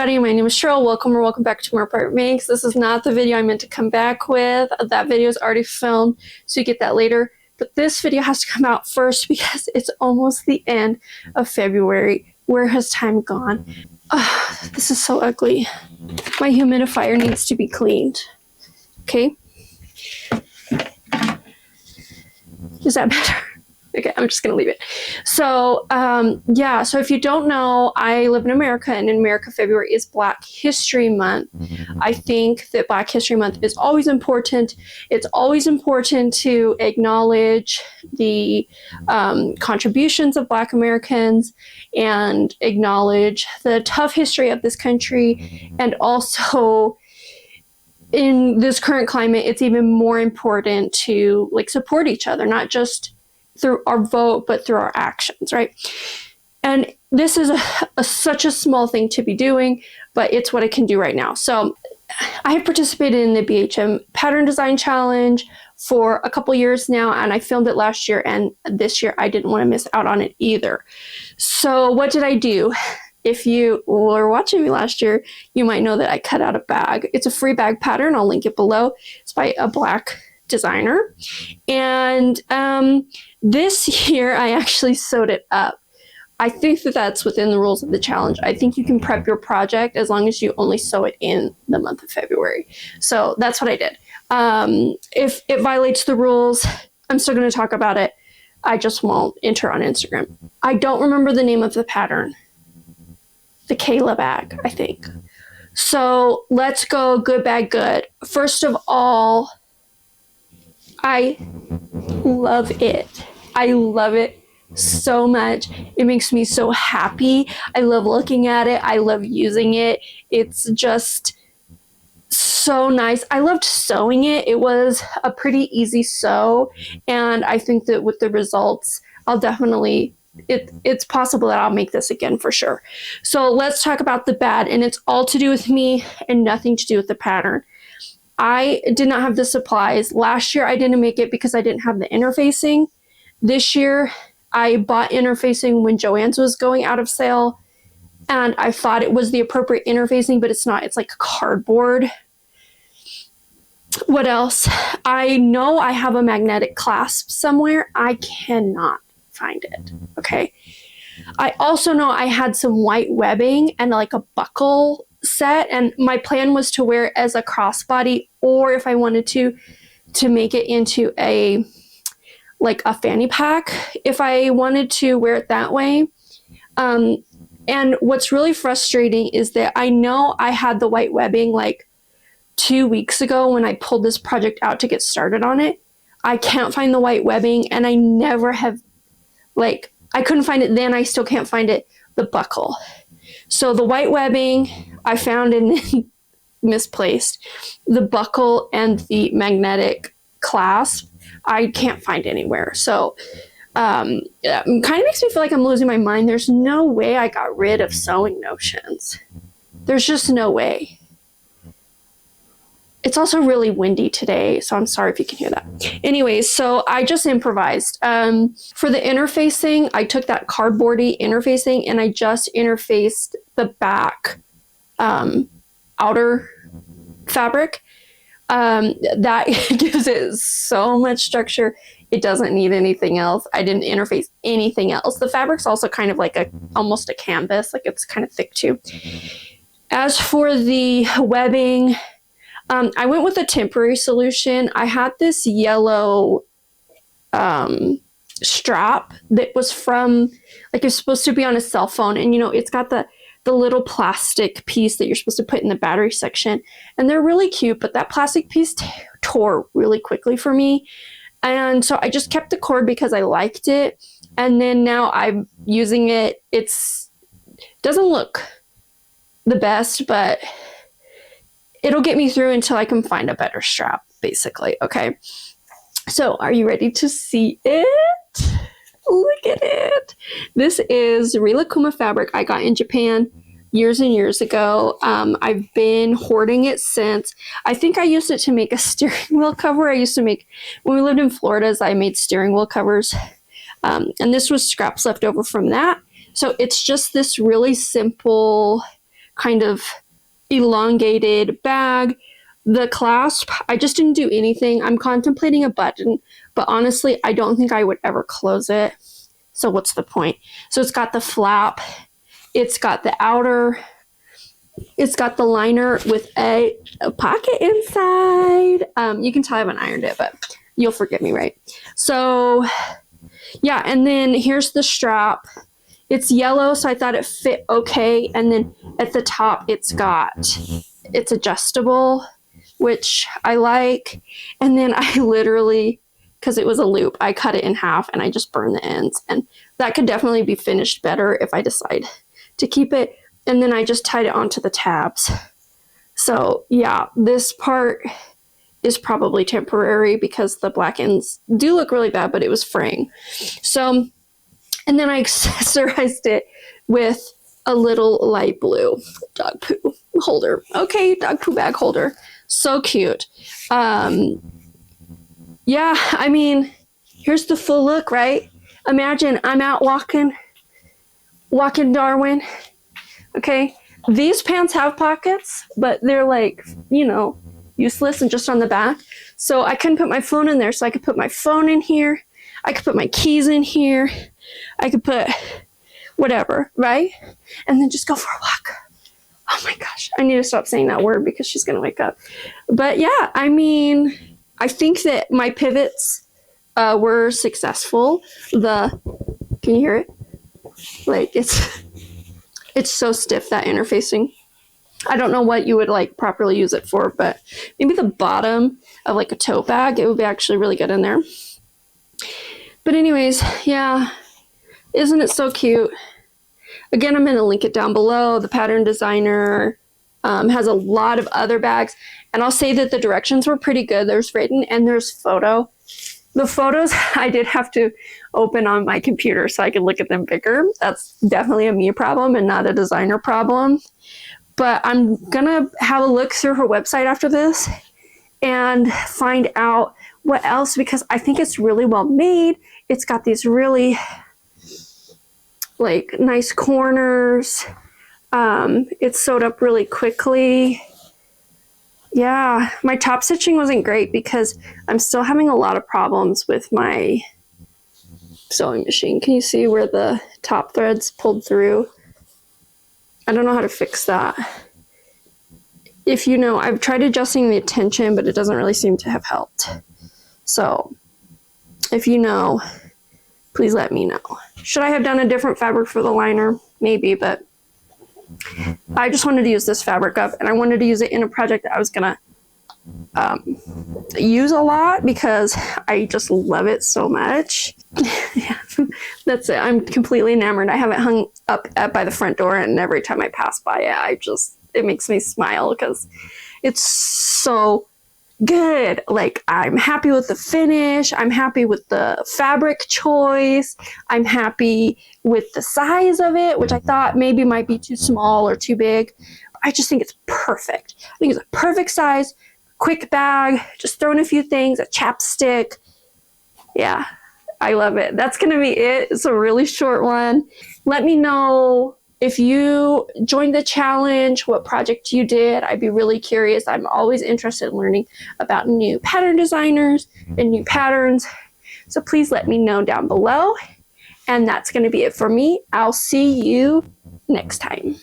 everybody, my name is Cheryl. Welcome back to More Part Makes. This is not the video I meant to come back with. That video is already filmed, so you get that later. But this video has to come out first because it's almost the end of February. Where has time gone? This is so ugly. My humidifier needs to be cleaned. Okay? Is that better? Okay, I'm just going to leave it. So, so if you don't know, I live in America, and in America, February is Black History Month. I think that Black History Month is always important. It's always important to acknowledge the contributions of Black Americans and acknowledge the tough history of this country. And also, in this current climate, it's even more important to support each other, not just through our vote, but through our actions, right? And this is such a small thing to be doing, but it's what I can do right now. So I have participated in the BHM Pattern Design Challenge for a couple years now, and I filmed it last year, and this year I didn't want to miss out on it either. So what did I do? If you were watching me last year, you might know that I cut out a bag. It's a free bag pattern. I'll link it below. It's by a Black designer. And this year I actually sewed it up. I think that that's within the rules of the challenge. I think you can prep your project as long as you only sew it in the month of February. So that's what I did. If it violates the rules, I'm still going to talk about it. I just won't enter on Instagram. I don't remember the name of the pattern. The Cayla Bag, I think. So let's go good, bad, good. First of all, I love it. I love it so much. It makes me so happy. I love looking at it. I love using it. It's just so nice. I loved sewing it. It was a pretty easy sew, and I think that with the results, I'll definitely, it's possible that I'll make this again for sure. So let's talk about the bad, and it's all to do with me and nothing to do with the pattern. I did not have the supplies. Last year, I didn't make it because I didn't have the interfacing. This year, I bought interfacing when Joann's was going out of sale, and I thought it was the appropriate interfacing, but it's not. It's like cardboard. What else? I know I have a magnetic clasp somewhere. I cannot find it. Okay. I also know I had some white webbing and like a buckle set, and my plan was to wear it as a crossbody, or if I wanted to make it into a fanny pack, if I wanted to wear it that way. And what's really frustrating is that I know I had the white webbing 2 weeks ago when I pulled this project out to get started on it. I can't find the white webbing, and I never have, I couldn't find it then. I still can't find it, the buckle. So the white webbing I found and misplaced. The buckle and the magnetic clasp I can't find anywhere. So it kind of makes me feel like I'm losing my mind. There's no way I got rid of sewing notions. There's just no way. It's also really windy today, so I'm sorry if you can hear that. Anyways, so I just improvised. For the interfacing, I took that cardboardy interfacing and I just interfaced the back outer fabric. That gives it so much structure. It doesn't need anything else. I didn't interface anything else. The fabric's also kind of like almost a canvas, it's kind of thick too. As for the webbing, I went with a temporary solution. I had this yellow strap that was from, it's supposed to be on a cell phone, and it's got the little plastic piece that you're supposed to put in the battery section, and they're really cute, but that plastic piece tore really quickly for me, and so I just kept the cord because I liked it, and then now I'm using it. It doesn't look the best, but it'll get me through until I can find a better strap, basically. Okay. So are you ready to see it? Look at it. This is Rilakuma fabric I got in Japan years and years ago. I've been hoarding it since. I think I used it to make a steering wheel cover. I used to make, when we lived in Florida, I made steering wheel covers. And this was scraps left over from that. So it's just this really simple kind of elongated bag. The clasp, I just didn't do anything. I'm contemplating a button, but honestly, I don't think I would ever close it. So what's the point? So it's got the flap, it's got the outer, it's got the liner with a pocket inside. You can tell I haven't ironed it, but you'll forgive me, right? So yeah, and then here's the strap. It's yellow, so I thought it fit okay. And then at the top, it's adjustable, which I like. And then I literally, because it was a loop, I cut it in half and I just burned the ends. And that could definitely be finished better if I decide to keep it. And then I just tied it onto the tabs. So yeah, this part is probably temporary because the black ends do look really bad, but it was fraying. So, and then I accessorized it with a little light blue dog poo holder. Okay, dog poo bag holder. So cute. Yeah, I mean, here's the full look, right? Imagine I'm out walking Darwin. Okay, these pants have pockets, but they're like, you know, useless and just on the back. So I couldn't put my phone in there, so I could put my phone in here. I could put my keys in here. I could put whatever, right? And then just go for a walk. Oh my gosh, I need to stop saying that word because she's gonna wake up. But yeah, I mean, I think that my pivots were successful. Can you hear it? Like it's so stiff, that interfacing. I don't know what you would like properly use it for, but maybe the bottom of like a tote bag, it would be actually really good in there. But anyways, yeah, isn't it so cute? Again, I'm going to link it down below. The Pattern Designer has a lot of other bags, and I'll say that the directions were pretty good. There's written and there's photo. The photos I did have to open on my computer so I could look at them bigger. That's definitely a me problem and not a designer problem. But I'm gonna have a look through her website after this and find out what else, because I think it's really well made. It's got these really like nice corners. It's sewed up really quickly. Yeah, my top stitching wasn't great because I'm still having a lot of problems with my sewing machine. Can you see where the top threads pulled through? I don't know how to fix that. If you know, I've tried adjusting the tension, but it doesn't really seem to have helped. So if you know, please let me know. Should I have done a different fabric for the liner? Maybe, but I just wanted to use this fabric up, and I wanted to use it in a project that I was gonna use a lot because I just love it so much. Yeah, that's it. I'm completely enamored. I have it hung up by the front door, and every time I pass by it, it makes me smile because it's so good. Like, I'm happy with the finish. I'm happy with the fabric choice. I'm happy with the size of it, which I thought maybe might be too small or too big. I just think it's perfect. I think it's a perfect size, quick bag, just throw in a few things, a chapstick. Yeah, I love it. That's going to be it. It's a really short one. Let me know if you joined the challenge, what project you did. I'd be really curious. I'm always interested in learning about new pattern designers and new patterns. So please let me know down below. And that's going to be it for me. I'll see you next time.